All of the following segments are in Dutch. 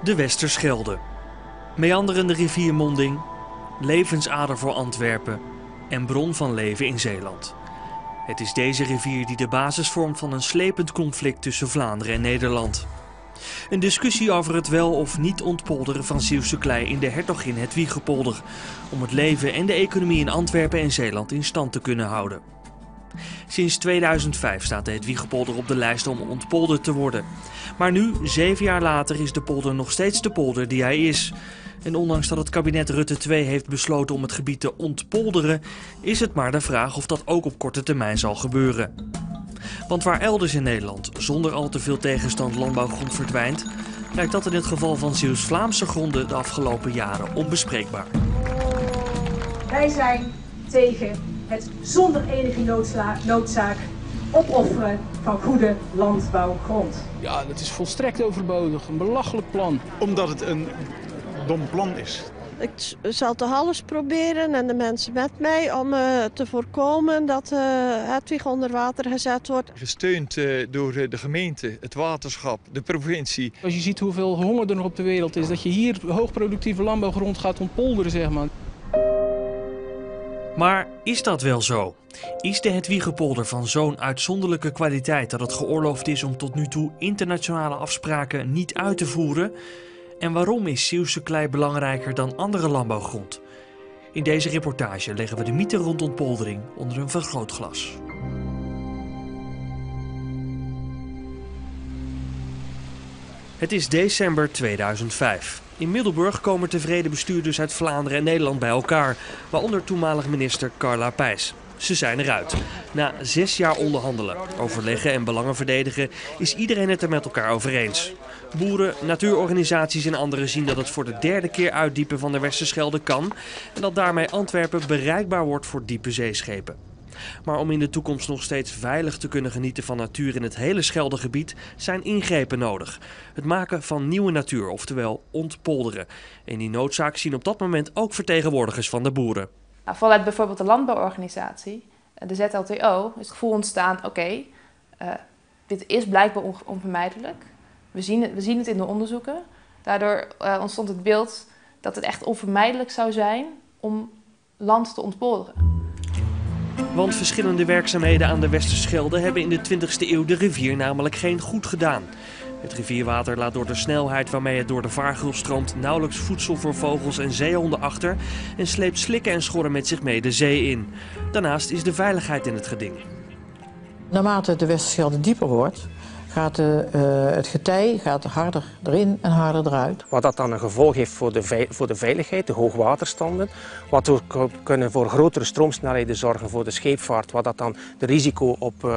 De Westerschelde. Meanderende riviermonding, levensader voor Antwerpen en bron van leven in Zeeland. Het is deze rivier die de basis vormt van een slepend conflict tussen Vlaanderen en Nederland. Een discussie over het wel of niet ontpolderen van Zeeuwse klei in de Hertogin Hedwigepolder, om het leven en de economie in Antwerpen en Zeeland in stand te kunnen houden. Sinds 2005 staat de Hedwigepolder op de lijst om ontpolderd te worden. Maar nu, 7 jaar later, is de polder nog steeds de polder die hij is. En ondanks dat het kabinet Rutte 2 heeft besloten om het gebied te ontpolderen, is het maar de vraag of dat ook op korte termijn zal gebeuren. Want waar elders in Nederland zonder al te veel tegenstand landbouwgrond verdwijnt, lijkt dat in het geval van Zeeuws-Vlaamse gronden de afgelopen jaren onbespreekbaar. Wij zijn tegen het zonder enige noodzaak opofferen van goede landbouwgrond. Ja, dat is volstrekt overbodig. Een belachelijk plan. Omdat het een dom plan is. Ik zal toch alles proberen en de mensen met mij om te voorkomen dat Hedwig onder water gezet wordt. Gesteund door de gemeente, het waterschap, de provincie. Als je ziet hoeveel honger er nog op de wereld is, dat je hier hoogproductieve landbouwgrond gaat ontpolderen, zeg maar. Maar is dat wel zo? Is de Hedwigepolder van zo'n uitzonderlijke kwaliteit dat het geoorloofd is om tot nu toe internationale afspraken niet uit te voeren? En waarom is Zeeuwse klei belangrijker dan andere landbouwgrond? In deze reportage leggen we de mythe rond ontpoldering onder een vergrootglas. Het is december 2005. In Middelburg komen tevreden bestuurders uit Vlaanderen en Nederland bij elkaar, waaronder toenmalig minister Carla Peijs. Ze zijn eruit. Na 6 jaar onderhandelen, overleggen en belangen verdedigen is iedereen het er met elkaar over eens. Boeren, natuurorganisaties en anderen zien dat het voor de 3e keer uitdiepen van de Westerschelde kan en dat daarmee Antwerpen bereikbaar wordt voor diepe zeeschepen. Maar om in de toekomst nog steeds veilig te kunnen genieten van natuur in het hele Scheldegebied zijn ingrepen nodig. Het maken van nieuwe natuur, oftewel ontpolderen. En die noodzaak zien op dat moment ook vertegenwoordigers van de boeren. Vanuit bijvoorbeeld de landbouworganisatie, de ZLTO, is het gevoel ontstaan, oké, dit is blijkbaar onvermijdelijk. We zien het in de onderzoeken. Daardoor ontstond het beeld dat het echt onvermijdelijk zou zijn om land te ontpolderen. Want verschillende werkzaamheden aan de Westerschelde hebben in de 20e eeuw de rivier namelijk geen goed gedaan. Het rivierwater laat door de snelheid waarmee het door de vaargulp stroomt nauwelijks voedsel voor vogels en zeehonden achter en sleept slikken en schorren met zich mee de zee in. Daarnaast is de veiligheid in het geding. Naarmate de Westerschelde dieper wordt, gaat het getij harder erin en harder eruit. Wat dat dan een gevolg heeft voor de veiligheid, de hoogwaterstanden. Wat ook kunnen voor grotere stroomsnelheden zorgen voor de scheepvaart. Wat dat dan de risico op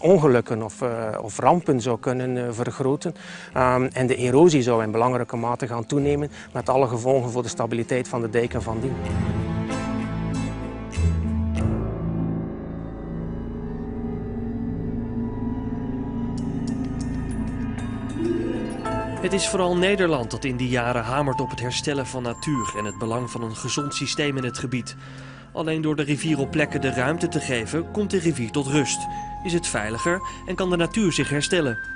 ongelukken of rampen zou kunnen vergroten. En de erosie zou in belangrijke mate gaan toenemen met alle gevolgen voor de stabiliteit van de dijken van dien. Het is vooral Nederland dat in die jaren hamert op het herstellen van natuur en het belang van een gezond systeem in het gebied. Alleen door de rivier op plekken de ruimte te geven, komt de rivier tot rust. Is het veiliger en kan de natuur zich herstellen.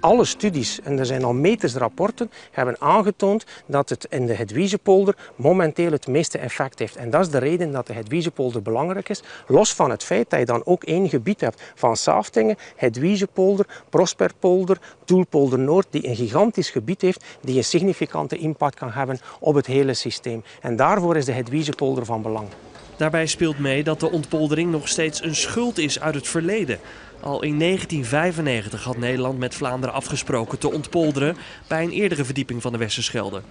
Alle studies, en er zijn al metersrapporten, hebben aangetoond dat het in de Hedwigepolder momenteel het meeste effect heeft. En dat is de reden dat de Hedwigepolder belangrijk is. Los van het feit dat je dan ook één gebied hebt van Saaftingen, Hedwigepolder, Prosperpolder, Toelpolder Noord, die een gigantisch gebied heeft, die een significante impact kan hebben op het hele systeem. En daarvoor is de Hedwigepolder van belang. Daarbij speelt mee dat de ontpoldering nog steeds een schuld is uit het verleden. Al in 1995 had Nederland met Vlaanderen afgesproken te ontpolderen bij een eerdere verdieping van de Westerschelde.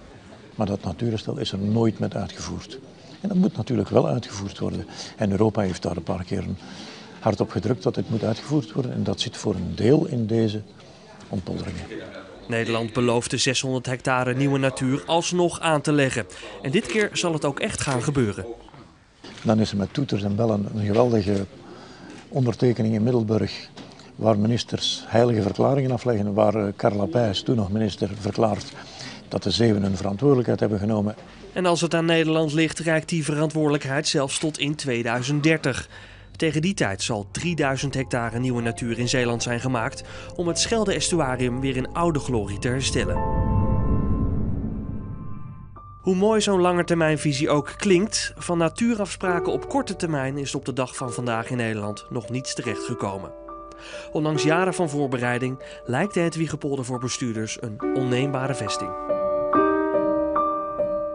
Maar dat natuurherstel is er nooit met uitgevoerd. En dat moet natuurlijk wel uitgevoerd worden. En Europa heeft daar een paar keer hard op gedrukt dat dit moet uitgevoerd worden. En dat zit voor een deel in deze ontpolderingen. Nederland belooft de 600 hectare nieuwe natuur alsnog aan te leggen. En dit keer zal het ook echt gaan gebeuren. Dan is er met toeters en bellen een geweldige ondertekening in Middelburg, waar ministers heilige verklaringen afleggen, waar Carla Peijs, toen nog minister, verklaart dat de Zeeuwen hun verantwoordelijkheid hebben genomen. En als het aan Nederland ligt, reikt die verantwoordelijkheid zelfs tot in 2030. Tegen die tijd zal 3000 hectare nieuwe natuur in Zeeland zijn gemaakt om het Schelde-estuarium weer in oude glorie te herstellen. Hoe mooi zo'n langetermijnvisie ook klinkt, van natuurafspraken op korte termijn is op de dag van vandaag in Nederland nog niets terechtgekomen. Ondanks jaren van voorbereiding lijkt de Hedwiegepolder voor bestuurders een onneembare vesting.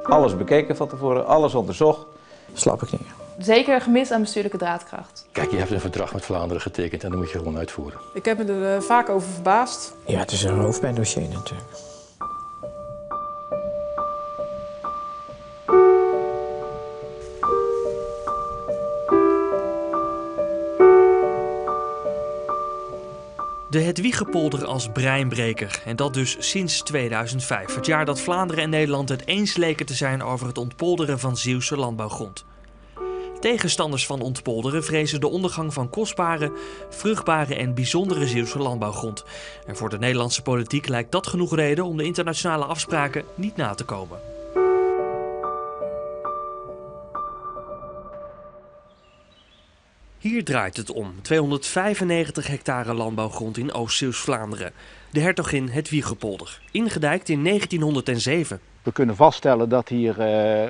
Alles bekeken van tevoren, alles onderzocht. Slappe knieën. Zeker gemis aan bestuurlijke draadkracht. Kijk, je hebt een verdrag met Vlaanderen getekend en dat moet je gewoon uitvoeren. Ik heb me er vaak over verbaasd. Ja, het is een hoofdpijndossier natuurlijk. De Hedwiegepolder als breinbreker, en dat dus sinds 2005. Het jaar dat Vlaanderen en Nederland het eens leken te zijn over het ontpolderen van Zeeuwse landbouwgrond. Tegenstanders van ontpolderen vrezen de ondergang van kostbare, vruchtbare en bijzondere Zeeuwse landbouwgrond. En voor de Nederlandse politiek lijkt dat genoeg reden om de internationale afspraken niet na te komen. Hier draait het om. 295 hectare landbouwgrond in Oost-Zeeuws-Vlaanderen. De hertogin Hedwiegepolder, ingedijkt in 1907. We kunnen vaststellen dat hier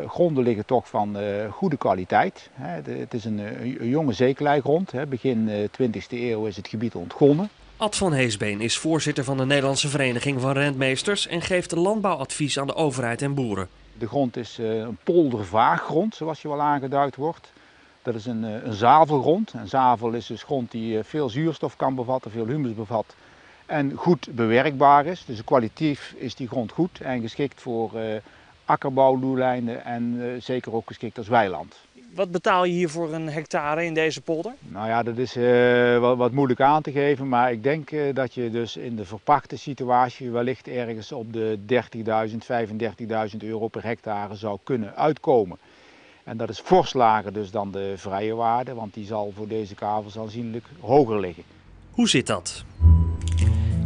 gronden liggen toch van goede kwaliteit. Het is een jonge zeekleigrond. Begin 20e eeuw is het gebied ontgonnen. Ad van Heesbeen is voorzitter van de Nederlandse Vereniging van Rentmeesters en geeft landbouwadvies aan de overheid en boeren. De grond is een poldervaaggrond, zoals je wel aangeduid wordt. Dat is een zavelgrond. Een zavel is dus grond die veel zuurstof kan bevatten, veel humus bevat en goed bewerkbaar is. Dus kwalitatief is die grond goed en geschikt voor akkerbouwdoeleinden en zeker ook geschikt als weiland. Wat betaal je hier voor een hectare in deze polder? Nou ja, dat is wat moeilijk aan te geven, maar ik denk dat je dus in de verpachte situatie wellicht ergens op de 30.000, 35.000 euro per hectare zou kunnen uitkomen. En dat is fors lager dus dan de vrije waarde, want die zal voor deze kavels aanzienlijk hoger liggen. Hoe zit dat?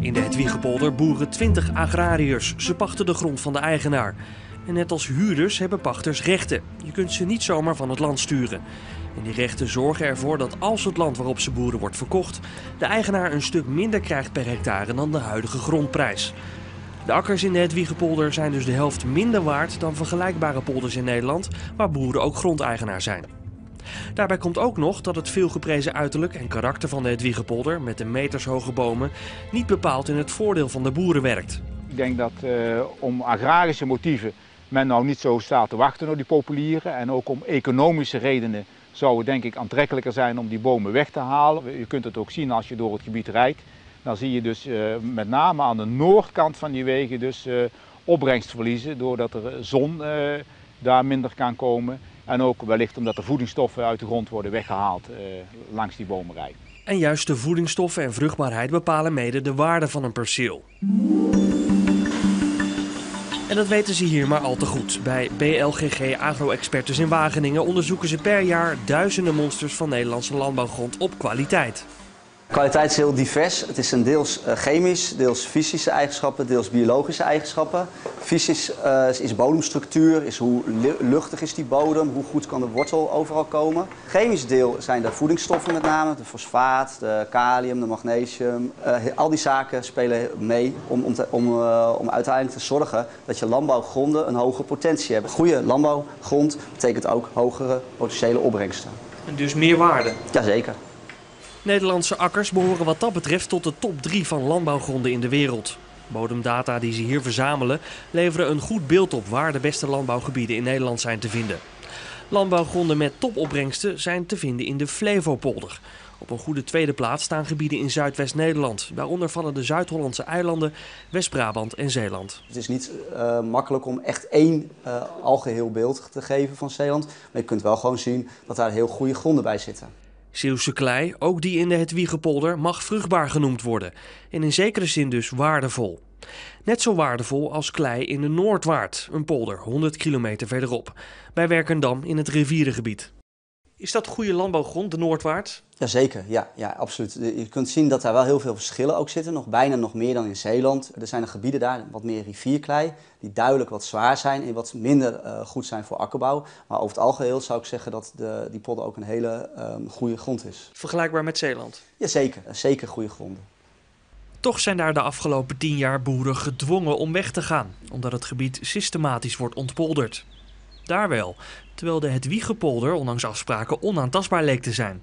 In de Hedwiegepolder boeren 20 agrariërs. Ze pachten de grond van de eigenaar. En net als huurders hebben pachters rechten. Je kunt ze niet zomaar van het land sturen. En die rechten zorgen ervoor dat als het land waarop ze boeren wordt verkocht, de eigenaar een stuk minder krijgt per hectare dan de huidige grondprijs. De akkers in de Hedwiegepolder zijn dus de helft minder waard dan vergelijkbare polders in Nederland, waar boeren ook grondeigenaar zijn. Daarbij komt ook nog dat het veelgeprezen uiterlijk en karakter van de Hedwiegepolder met de metershoge bomen niet bepaald in het voordeel van de boeren werkt. Ik denk dat om agrarische motieven men nou niet zo staat te wachten op die populieren en ook om economische redenen zou het denk ik aantrekkelijker zijn om die bomen weg te halen. Je kunt het ook zien als je door het gebied rijdt. Dan zie je dus met name aan de noordkant van die wegen dus opbrengst verliezen doordat er zon daar minder kan komen. En ook wellicht omdat de voedingsstoffen uit de grond worden weggehaald langs die bomenrij. En juist de voedingsstoffen en vruchtbaarheid bepalen mede de waarde van een perceel. En dat weten ze hier maar al te goed. Bij BLGG Agro-experts in Wageningen onderzoeken ze per jaar duizenden monsters van Nederlandse landbouwgrond op kwaliteit. Kwaliteit is heel divers. Het is een deels chemisch, deels fysische eigenschappen, deels biologische eigenschappen. Fysisch is bodemstructuur, is hoe luchtig is die bodem, hoe goed kan de wortel overal komen. Chemisch deel zijn de voedingsstoffen met name, de fosfaat, de kalium, de magnesium. Al die zaken spelen mee om uiteindelijk te zorgen dat je landbouwgronden een hoge potentie hebben. Goede landbouwgrond betekent ook hogere potentiële opbrengsten. En dus meer waarde? Jazeker. Nederlandse akkers behoren wat dat betreft tot de top 3 van landbouwgronden in de wereld. Bodemdata die ze hier verzamelen leveren een goed beeld op waar de beste landbouwgebieden in Nederland zijn te vinden. Landbouwgronden met topopbrengsten zijn te vinden in de Flevopolder. Op een goede tweede plaats staan gebieden in Zuidwest-Nederland. Daaronder vallen de Zuid-Hollandse eilanden, West-Brabant en Zeeland. Het is niet makkelijk om echt één algeheel beeld te geven van Zeeland. Maar je kunt wel gewoon zien dat daar heel goede gronden bij zitten. Zeeuwse klei, ook die in de Hedwiegepolder, mag vruchtbaar genoemd worden. En in zekere zin dus waardevol. Net zo waardevol als klei in de Noordwaard, een polder 100 kilometer verderop. Bij Werkendam in het rivierengebied. Is dat goede landbouwgrond, de Noordwaard? Jazeker, ja, absoluut. Je kunt zien dat daar wel heel veel verschillen ook zitten. Bijna nog meer dan in Zeeland. Er zijn er gebieden daar, wat meer rivierklei, die duidelijk wat zwaar zijn en wat minder goed zijn voor akkerbouw. Maar over het algeheel zou ik zeggen dat die polder ook een hele goede grond is. Vergelijkbaar met Zeeland? Jazeker, zeker goede gronden. Toch zijn daar de afgelopen 10 jaar boeren gedwongen om weg te gaan, omdat het gebied systematisch wordt ontpolderd. Daar wel, terwijl de Hedwiegepolder ondanks afspraken onaantastbaar leek te zijn.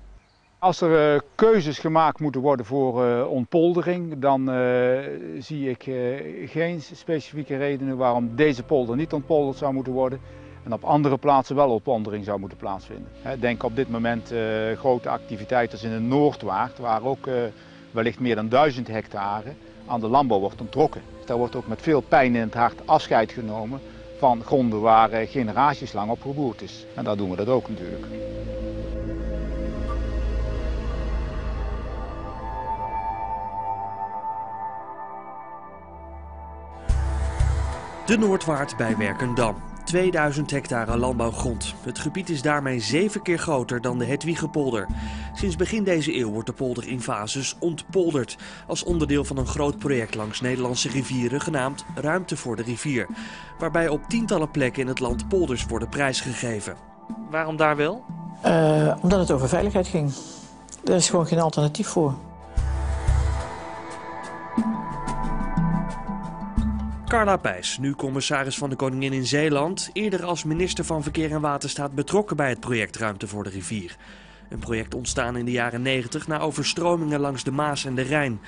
Als er keuzes gemaakt moeten worden voor ontpoldering, dan zie ik geen specifieke redenen waarom deze polder niet ontpolderd zou moeten worden en op andere plaatsen wel ontpoldering zou moeten plaatsvinden. Denk op dit moment grote activiteiten in de Noordwaard, waar ook wellicht meer dan 1000 hectare aan de landbouw wordt onttrokken. Dus daar wordt ook met veel pijn in het hart afscheid genomen van gronden waar generaties lang op geboerd is. En daar doen we dat ook natuurlijk. De Noordwaard bij Werkendam. 2000 hectare landbouwgrond. Het gebied is daarmee 7 keer groter dan de Hedwiegepolder. Sinds begin deze eeuw wordt de polder in fases ontpolderd. Als onderdeel van een groot project langs Nederlandse rivieren genaamd Ruimte voor de Rivier. Waarbij op tientallen plekken in het land polders worden prijsgegeven. Waarom daar wel? Omdat het over veiligheid ging. Er is gewoon geen alternatief voor. Carla Pijs, nu commissaris van de Koningin in Zeeland, eerder als minister van Verkeer en Waterstaat betrokken bij het project Ruimte voor de Rivier. Een project ontstaan in de jaren 90 na overstromingen langs de Maas en de Rijn.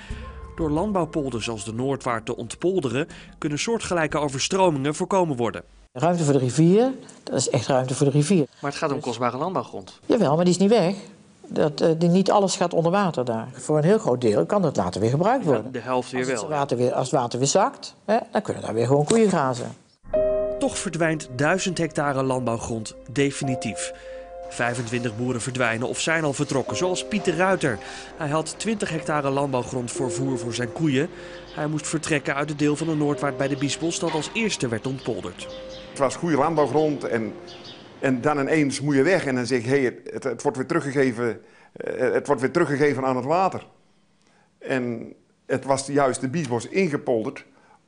Door landbouwpolders als de Noordwaard te ontpolderen kunnen soortgelijke overstromingen voorkomen worden. Ruimte voor de rivier, dat is echt ruimte voor de rivier. Maar het gaat om kostbare landbouwgrond. Jawel, maar die is niet weg. Niet alles gaat onder water daar. Voor een heel groot deel kan dat later weer gebruikt worden. Ja, de helft weer wel. Als het water weer zakt, dan kunnen daar weer gewoon koeien grazen. Toch verdwijnt 1000 hectare landbouwgrond definitief. 25 boeren verdwijnen of zijn al vertrokken, zoals Pieter Ruiter. Hij had 20 hectare landbouwgrond voor voer voor zijn koeien. Hij moest vertrekken uit het deel van de Noordwaard bij de Biesbos dat als eerste werd ontpolderd. Het was goede landbouwgrond en dan ineens moet je weg en dan zeg je, hey, het wordt weer teruggegeven aan het water. En het was juist de Biesbos ingepolderd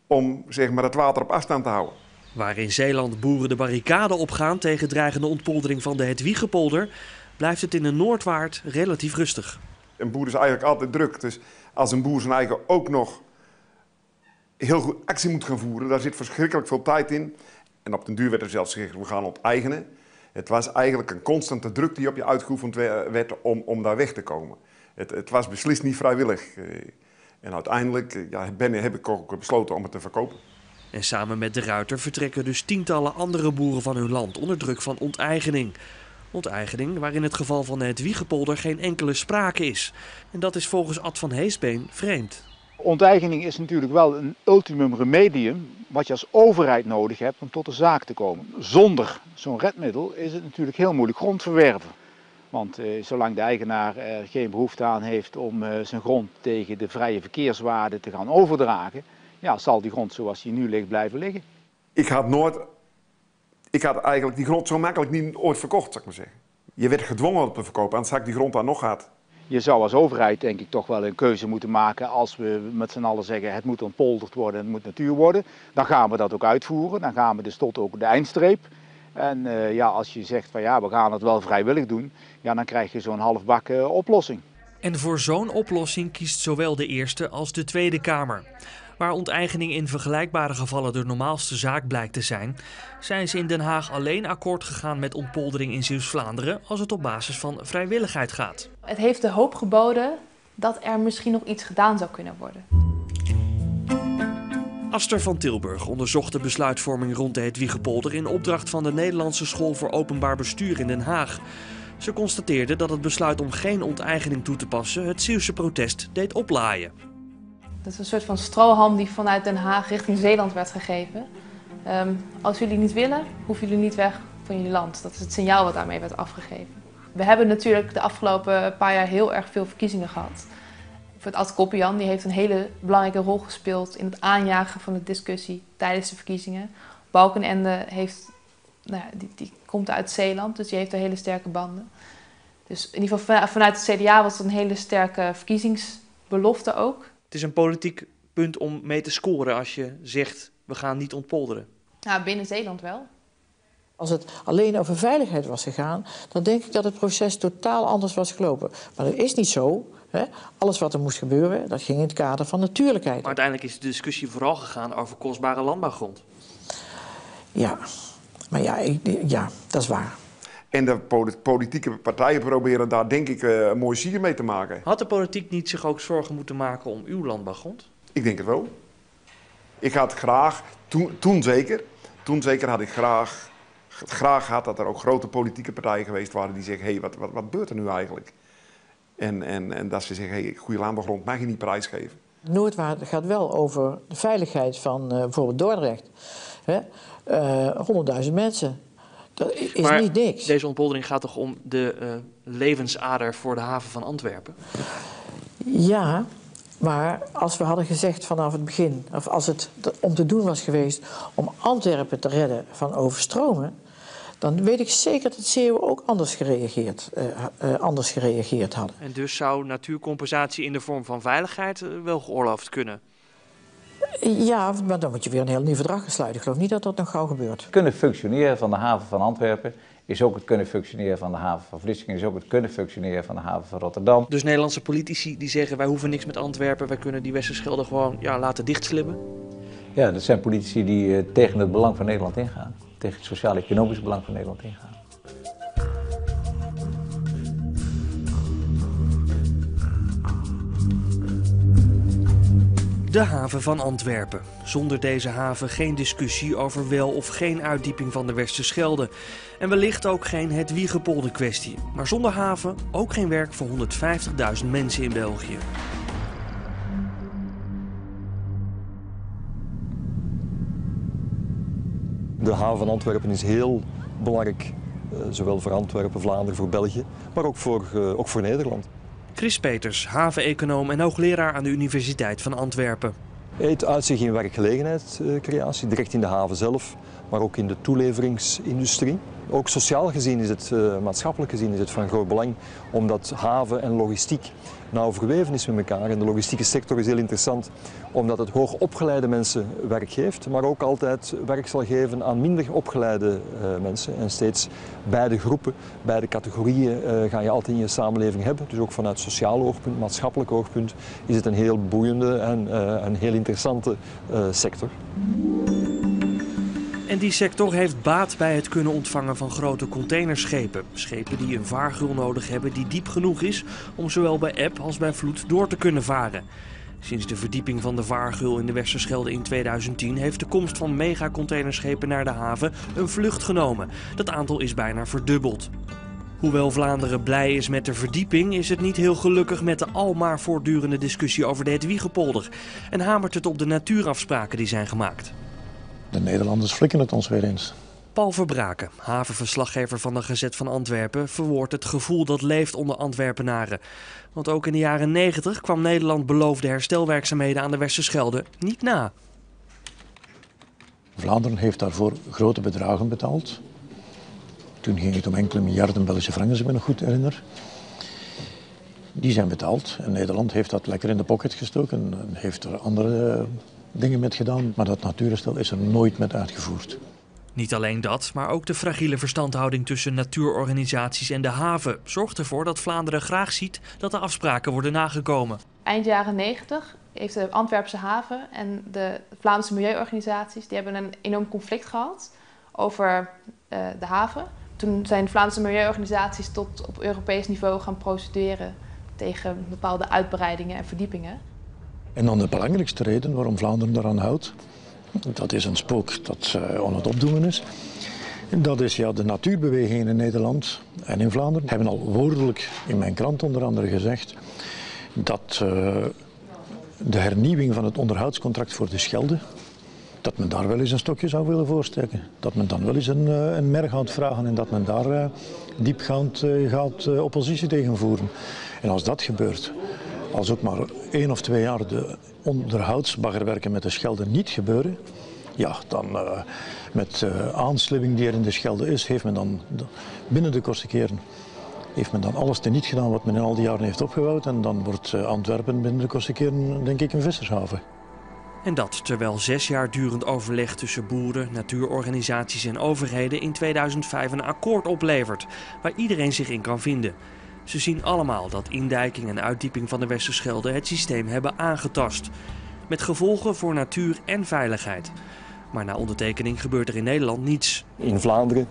om zeg maar, het water op afstand te houden. Waar in Zeeland boeren de barricade opgaan tegen dreigende ontpoldering van de Hedwiegepolder, blijft het in de Noordwaard relatief rustig. Een boer is eigenlijk altijd druk, dus als een boer zijn eigen ook nog heel goed actie moet gaan voeren, daar zit verschrikkelijk veel tijd in. En op den duur werd er zelfs gezegd, we gaan onteigenen. Het was eigenlijk een constante druk die op je uitgeoefend werd om daar weg te komen. Het was beslist niet vrijwillig. En uiteindelijk heb ik ook besloten om het te verkopen. En samen met de Ruiter vertrekken dus tientallen andere boeren van hun land onder druk van onteigening. Onteigening waar in het geval van de Hedwiegepolder geen enkele sprake is. En dat is volgens Ad van Heesbeen vreemd. Onteigening is natuurlijk wel een ultimum remedium wat je als overheid nodig hebt om tot de zaak te komen. Zonder zo'n redmiddel is het natuurlijk heel moeilijk grond verwerven. Want zolang de eigenaar er geen behoefte aan heeft om zijn grond tegen de vrije verkeerswaarde te gaan overdragen, ja, zal die grond zoals die nu ligt blijven liggen. Ik had eigenlijk die grond zo makkelijk niet ooit verkocht, zou ik maar zeggen. Je werd gedwongen om te verkopen, anders had ik die grond dan nog gehad. Je zou als overheid denk ik toch wel een keuze moeten maken als we met z'n allen zeggen het moet ontpolderd worden, het moet natuur worden. Dan gaan we dat ook uitvoeren, dan gaan we dus tot ook de eindstreep. En als je zegt van ja, we gaan het wel vrijwillig doen, ja, dan krijg je zo'n halfbakken oplossing. En voor zo'n oplossing kiest zowel de Eerste als de Tweede Kamer. Waar onteigening in vergelijkbare gevallen de normaalste zaak blijkt te zijn, zijn ze in Den Haag alleen akkoord gegaan met ontpoldering in Zeeuws-Vlaanderen als het op basis van vrijwilligheid gaat. Het heeft de hoop geboden dat er misschien nog iets gedaan zou kunnen worden. Aster van Tilburg onderzocht de besluitvorming rond de Hedwiegepolder in opdracht van de Nederlandse School voor Openbaar Bestuur in Den Haag. Ze constateerde dat het besluit om geen onteigening toe te passen het Zeeuwse protest deed oplaaien. Dat is een soort van strohalm die vanuit Den Haag richting Zeeland werd gegeven. Als jullie niet willen, hoeven jullie niet weg van jullie land. Dat is het signaal wat daarmee werd afgegeven. We hebben natuurlijk de afgelopen paar jaar heel erg veel verkiezingen gehad. Voor Ad Koppian, die heeft een hele belangrijke rol gespeeld in het aanjagen van de discussie tijdens de verkiezingen. Balkenende die komt uit Zeeland, dus die heeft er hele sterke banden. Dus in ieder geval vanuit het CDA was het een hele sterke verkiezingsbelofte ook. Het is een politiek punt om mee te scoren als je zegt we gaan niet ontpolderen. Nou, binnen Zeeland wel. Als het alleen over veiligheid was gegaan, dan denk ik dat het proces totaal anders was gelopen. Maar dat is niet zo. Hè? Alles wat er moest gebeuren, dat ging in het kader van natuurlijkheid. Maar uiteindelijk is de discussie vooral gegaan over kostbare landbouwgrond. Ja, maar ja, dat is waar. En de politieke partijen proberen daar denk ik een mooi sier mee te maken. Had de politiek niet zich ook zorgen moeten maken om uw landbouwgrond? Ik denk het wel. Ik had graag, toen zeker had ik graag gehad dat er ook grote politieke partijen geweest waren die zeggen, hé, wat gebeurt er nu eigenlijk? En dat ze zeggen, hé, goede landbouwgrond mag je niet prijsgeven. Noordwaard gaat wel over de veiligheid van bijvoorbeeld Dordrecht. 100.000 mensen. Dat is maar niet niks. Deze ontpoldering gaat toch om de levensader voor de haven van Antwerpen? Ja, maar als we hadden gezegd vanaf het begin, of als het om te doen was geweest om Antwerpen te redden van overstromen, dan weet ik zeker dat Zeeuwen ook anders gereageerd hadden. En dus zou natuurcompensatie in de vorm van veiligheid wel geoorloofd kunnen? Ja, maar dan moet je weer een heel nieuw verdrag gaan sluiten. Ik geloof niet dat dat nog gauw gebeurt. Het kunnen functioneren van de haven van Antwerpen is ook het kunnen functioneren van de haven van Vlissingen, is ook het kunnen functioneren van de haven van Rotterdam. Dus Nederlandse politici die zeggen, wij hoeven niks met Antwerpen, wij kunnen die Westerschelde gewoon laten dichtslimmen? Ja, dat zijn politici die tegen het belang van Nederland ingaan. Tegen het sociaal-economisch belang van Nederland ingaan. De haven van Antwerpen. Zonder deze haven geen discussie over wel of geen uitdieping van de Westerschelde. En wellicht ook geen Hedwiegepolder kwestie. Maar zonder haven ook geen werk voor 150.000 mensen in België. De haven van Antwerpen is heel belangrijk, zowel voor Antwerpen, Vlaanderen, voor België, maar ook voor Nederland. Chris Peters, haveneconoom en hoogleraar aan de Universiteit van Antwerpen. Het uitzicht in werkgelegenheidscreatie, direct in de haven zelf, maar ook in de toeleveringsindustrie. Ook sociaal gezien is het, maatschappelijk gezien is het van groot belang, omdat haven en logistiek nauw verweven is met elkaar. En de logistieke sector is heel interessant, omdat het hoogopgeleide mensen werk geeft, maar ook altijd werk zal geven aan minder opgeleide mensen. En steeds beide groepen, beide categorieën ga je altijd in je samenleving hebben. Dus ook vanuit sociaal oogpunt, maatschappelijk oogpunt, is het een heel boeiende en een heel interessante sector. En die sector heeft baat bij het kunnen ontvangen van grote containerschepen. Schepen die een vaargeul nodig hebben die diep genoeg is om zowel bij eb als bij vloed door te kunnen varen. Sinds de verdieping van de vaargeul in de Westerschelde in 2010 heeft de komst van megacontainerschepen naar de haven een vlucht genomen. Dat aantal is bijna verdubbeld. Hoewel Vlaanderen blij is met de verdieping, is het niet heel gelukkig met de almaar voortdurende discussie over de Hedwiegepolder. En hamert het op de natuurafspraken die zijn gemaakt. De Nederlanders flikken het ons weer eens. Paul Verbraken, havenverslaggever van de Gazet van Antwerpen, verwoordt het gevoel dat leeft onder Antwerpenaren. Want ook in de jaren 90 kwam Nederland beloofde herstelwerkzaamheden aan de Westerschelde niet na. Vlaanderen heeft daarvoor grote bedragen betaald. Toen ging het om enkele miljarden Belgische franken, als ik me nog goed herinner. Die zijn betaald en Nederland heeft dat lekker in de pocket gestoken en heeft er andere dingen met gedaan. Maar dat natuurherstel is er nooit met uitgevoerd. Niet alleen dat, maar ook de fragiele verstandhouding tussen natuurorganisaties en de haven zorgt ervoor dat Vlaanderen graag ziet dat de afspraken worden nagekomen. Eind jaren 90 heeft de Antwerpse haven en de Vlaamse milieuorganisaties die hebben een enorm conflict gehad over de haven. Toen zijn Vlaamse milieuorganisaties tot op Europees niveau gaan procederen tegen bepaalde uitbreidingen en verdiepingen. En dan de belangrijkste reden waarom Vlaanderen daaraan houdt, dat is een spook dat aan het opdoemen is. Dat is de natuurbewegingen in Nederland en in Vlaanderen hebben al woordelijk in mijn krant onder andere gezegd dat de hernieuwing van het onderhoudscontract voor de Schelde, dat men daar wel eens een stokje zou willen voorsteken. Dat men dan wel eens een mer gaat vragen en dat men daar diepgaand gaat oppositie tegen voeren. En als dat gebeurt, als ook maar 1 of 2 jaar de onderhoudsbaggerwerken met de Schelde niet gebeuren, ja, dan met de aanslibbing die er in de Schelde is, heeft men dan binnen de kortste keren heeft men dan alles teniet gedaan wat men in al die jaren heeft opgebouwd en dan wordt Antwerpen binnen de kortste keren, denk ik, een vissershaven. En dat terwijl 6 jaar durend overleg tussen boeren, natuurorganisaties en overheden in 2005 een akkoord oplevert waar iedereen zich in kan vinden. Ze zien allemaal dat indijking en uitdieping van de Westerschelde het systeem hebben aangetast. Met gevolgen voor natuur en veiligheid. Maar na ondertekening gebeurt er in Nederland niets. In Vlaanderen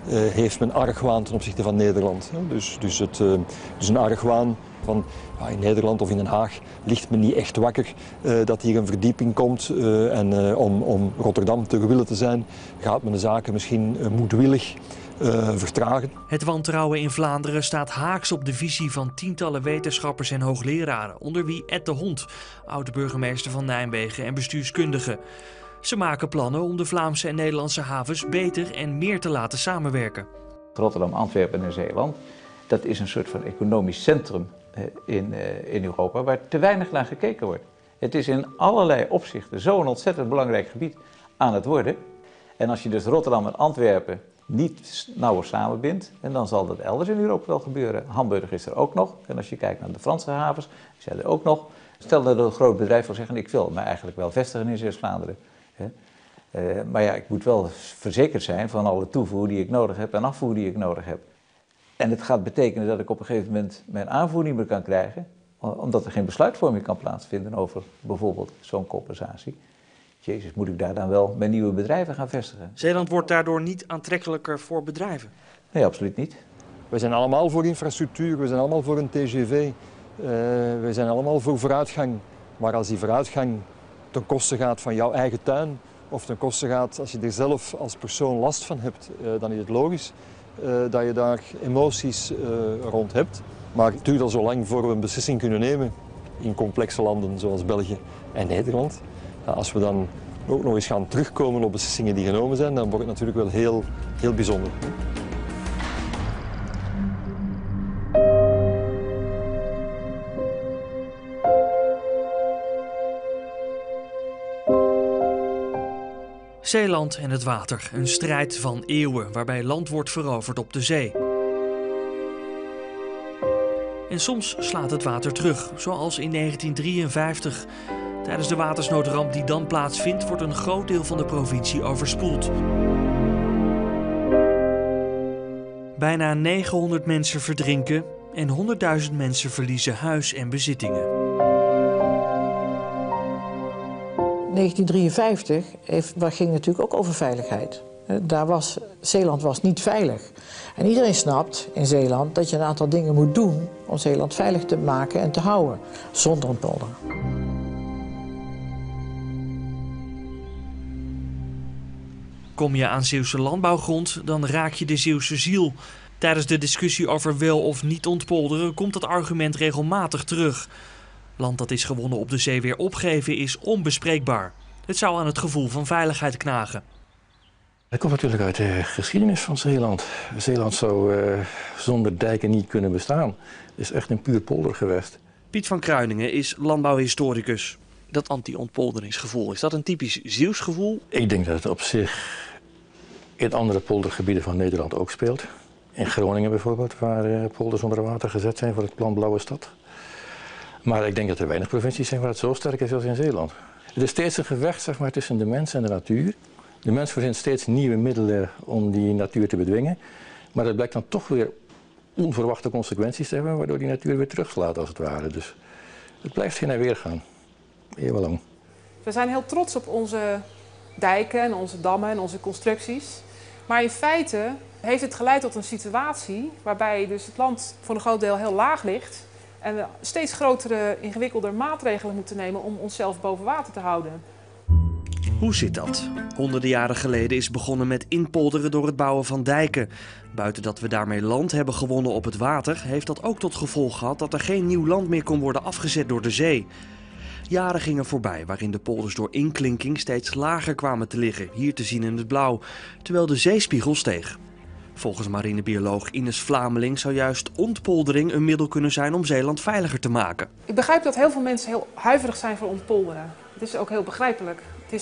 heeft men argwaan ten opzichte van Nederland. Dus een argwaan van in Nederland of in Den Haag ligt men niet echt wakker dat hier een verdieping komt. En om Rotterdam te willen te zijn, gaat men de zaken misschien moedwillig vertragen. Het wantrouwen in Vlaanderen staat haaks op de visie van tientallen wetenschappers en hoogleraren, onder wie Ed de Hond, oud-burgemeester van Nijmegen en bestuurskundige. Ze maken plannen om de Vlaamse en Nederlandse havens beter en meer te laten samenwerken. Rotterdam, Antwerpen en Zeeland, dat is een soort van economisch centrum in Europa waar te weinig naar gekeken wordt. Het is in allerlei opzichten zo'n ontzettend belangrijk gebied aan het worden. En als je dus Rotterdam en Antwerpen niet nauwer samenbindt, en dan zal dat elders in Europa wel gebeuren. Hamburg is er ook nog. En als je kijkt naar de Franse havens, zijn er ook nog. Stel dat een groot bedrijf wil zeggen, ik wil me eigenlijk wel vestigen in Zeeuws-Vlaanderen. Maar ja, ik moet wel verzekerd zijn van alle toevoer die ik nodig heb en afvoer die ik nodig heb. En het gaat betekenen dat ik op een gegeven moment mijn aanvoer niet meer kan krijgen, omdat er geen besluitvorming kan plaatsvinden over bijvoorbeeld zo'n compensatie. Jezus, moet ik daar dan wel mijn nieuwe bedrijven gaan vestigen? Zeeland wordt daardoor niet aantrekkelijker voor bedrijven? Nee, absoluut niet. We zijn allemaal voor infrastructuur, we zijn allemaal voor een TGV. We zijn allemaal voor vooruitgang. Maar als die vooruitgang ten koste gaat van jouw eigen tuin, of ten koste gaat als je er zelf als persoon last van hebt, dan is het logisch dat je daar emoties rond hebt. Maar het duurt al zo lang voor we een beslissing kunnen nemen in complexe landen zoals België en Nederland. Als we dan ook nog eens gaan terugkomen op beslissingen die genomen zijn, dan wordt het natuurlijk wel heel bijzonder. Zeeland en het water, een strijd van eeuwen waarbij land wordt veroverd op de zee. En soms slaat het water terug, zoals in 1953. Tijdens de watersnoodramp die dan plaatsvindt, wordt een groot deel van de provincie overspoeld. Bijna 900 mensen verdrinken en 100.000 mensen verliezen huis en bezittingen. 1953 ging natuurlijk ook over veiligheid. Zeeland was niet veilig. En iedereen snapt in Zeeland dat je een aantal dingen moet doen om Zeeland veilig te maken en te houden, zonder een polder. Kom je aan Zeeuwse landbouwgrond, dan raak je de Zeeuwse ziel. Tijdens de discussie over wel of niet ontpolderen komt dat argument regelmatig terug. Land dat is gewonnen op de zee weer opgeven is onbespreekbaar. Het zou aan het gevoel van veiligheid knagen. Dat komt natuurlijk uit de geschiedenis van Zeeland. Zeeland zou zonder dijken niet kunnen bestaan. Het is echt een puur poldergewest. Piet van Kruiningen is landbouwhistoricus. Dat anti-ontpolderingsgevoel, is dat een typisch Zeeuws gevoel? Ik denk dat het op zich in andere poldergebieden van Nederland ook speelt. In Groningen bijvoorbeeld, waar polders onder water gezet zijn voor het plan Blauwe Stad. Maar ik denk dat er weinig provincies zijn waar het zo sterk is als in Zeeland. Het is steeds een gevecht, zeg maar, tussen de mens en de natuur. De mens verzint steeds nieuwe middelen om die natuur te bedwingen. Maar dat blijkt dan toch weer onverwachte consequenties te hebben, waardoor die natuur weer terugslaat als het ware. Dus het blijft heen en weer gaan, eeuwenlang. We zijn heel trots op onze dijken en onze dammen en onze constructies. Maar in feite heeft het geleid tot een situatie waarbij dus het land voor een groot deel heel laag ligt. En we steeds grotere, ingewikkelder maatregelen moeten nemen om onszelf boven water te houden. Hoe zit dat? Honderden jaren geleden is begonnen met inpolderen door het bouwen van dijken. Buiten dat we daarmee land hebben gewonnen op het water, heeft dat ook tot gevolg gehad dat er geen nieuw land meer kon worden afgezet door de zee. Jaren gingen voorbij waarin de polders door inklinking steeds lager kwamen te liggen, hier te zien in het blauw, terwijl de zeespiegel steeg. Volgens marinebioloog Ines Vlameling zou juist ontpoldering een middel kunnen zijn om Zeeland veiliger te maken. Ik begrijp dat heel veel mensen heel huiverig zijn voor ontpolderen. Het is ook heel begrijpelijk. Het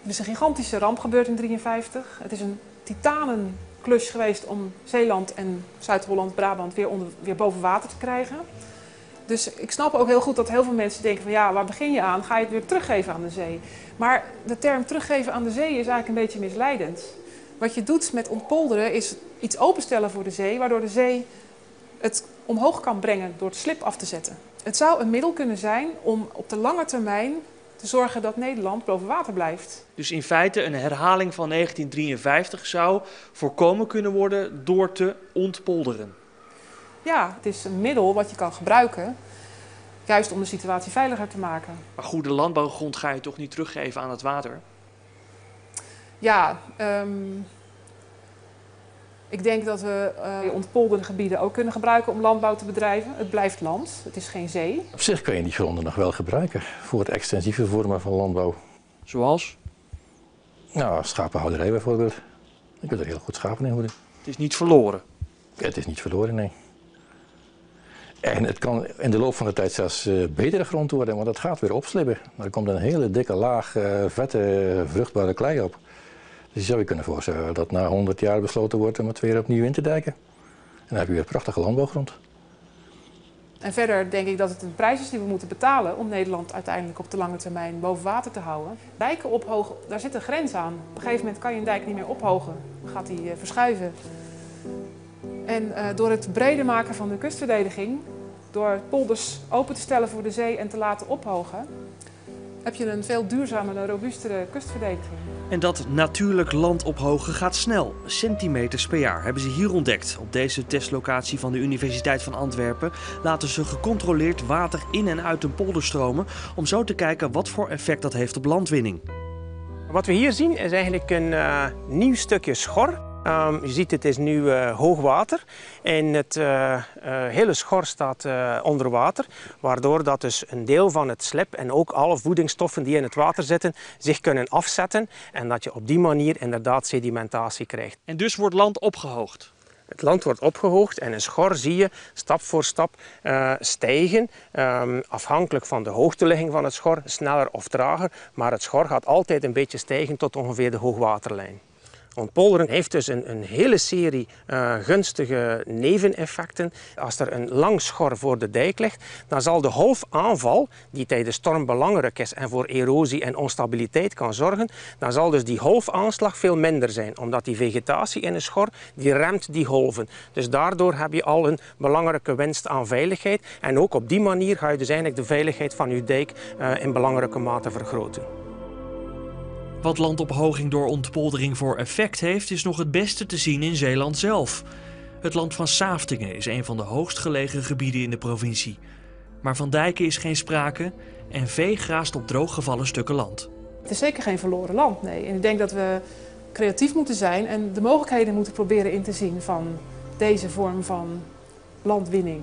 is een gigantische ramp gebeurd in 1953. Het is een titanenklus geweest om Zeeland en Zuid-Holland, Brabant weer boven water te krijgen. Dus ik snap ook heel goed dat heel veel mensen denken van ja, waar begin je aan? Ga je het weer teruggeven aan de zee? Maar de term teruggeven aan de zee is eigenlijk een beetje misleidend. Wat je doet met ontpolderen is iets openstellen voor de zee, waardoor de zee het omhoog kan brengen door het slib af te zetten. Het zou een middel kunnen zijn om op de lange termijn te zorgen dat Nederland boven water blijft. Dus in feite een herhaling van 1953 zou voorkomen kunnen worden door te ontpolderen. Ja, het is een middel wat je kan gebruiken, juist om de situatie veiliger te maken. Maar goede landbouwgrond ga je toch niet teruggeven aan het water? Ja, ik denk dat we ontpolderde gebieden ook kunnen gebruiken om landbouw te bedrijven. Het blijft land, het is geen zee. Op zich kan je die gronden nog wel gebruiken voor het extensieve vormen van landbouw. Zoals? Nou, schapenhouderij bijvoorbeeld. Je kunt er heel goed schapen in houden. Het is niet verloren? Het is niet verloren, nee. En het kan in de loop van de tijd zelfs betere grond worden, want het gaat weer opslibben. Maar er komt een hele dikke laag vette, vruchtbare klei op. Dus je zou je kunnen voorstellen dat na 100 jaar besloten wordt om het weer opnieuw in te dijken. En dan heb je weer prachtige landbouwgrond. En verder denk ik dat het een prijs is die we moeten betalen om Nederland uiteindelijk op de lange termijn boven water te houden. Dijken ophogen, daar zit een grens aan. Op een gegeven moment kan je een dijk niet meer ophogen. Dan gaat die verschuiven. En door het breder maken van de kustverdediging, door polders open te stellen voor de zee en te laten ophogen, heb je een veel duurzamere, robuustere kustverdediging. En dat natuurlijk land ophogen gaat snel. Centimeters per jaar hebben ze hier ontdekt. Op deze testlocatie van de Universiteit van Antwerpen laten ze gecontroleerd water in en uit een polder stromen om zo te kijken wat voor effect dat heeft op landwinning. Wat we hier zien is eigenlijk een nieuw stukje schor. Je ziet, het is nu hoog water en het hele schor staat onder water, waardoor dat dus een deel van het slib en ook alle voedingsstoffen die in het water zitten zich kunnen afzetten en dat je op die manier inderdaad sedimentatie krijgt. En dus wordt land opgehoogd? Het land wordt opgehoogd en een schor zie je stap voor stap stijgen, afhankelijk van de hoogteligging van het schor, sneller of trager, maar het schor gaat altijd een beetje stijgen tot ongeveer de hoogwaterlijn. Ontpolderen heeft dus een hele serie gunstige neveneffecten. Als er een lang schor voor de dijk ligt, dan zal de golfaanval, die tijdens storm belangrijk is en voor erosie en onstabiliteit kan zorgen, dan zal dus die golfaanslag veel minder zijn, omdat die vegetatie in een schor, die remt die golven. Dus daardoor heb je al een belangrijke winst aan veiligheid en ook op die manier ga je dus eigenlijk de veiligheid van je dijk in belangrijke mate vergroten. Wat landophoging door ontpoldering voor effect heeft, is nog het beste te zien in Zeeland zelf. Het land van Saaftingen is een van de hoogst gelegen gebieden in de provincie. Maar van dijken is geen sprake en vee graast op drooggevallen stukken land. Het is zeker geen verloren land, nee. En ik denk dat we creatief moeten zijn en de mogelijkheden moeten proberen in te zien van deze vorm van landwinning.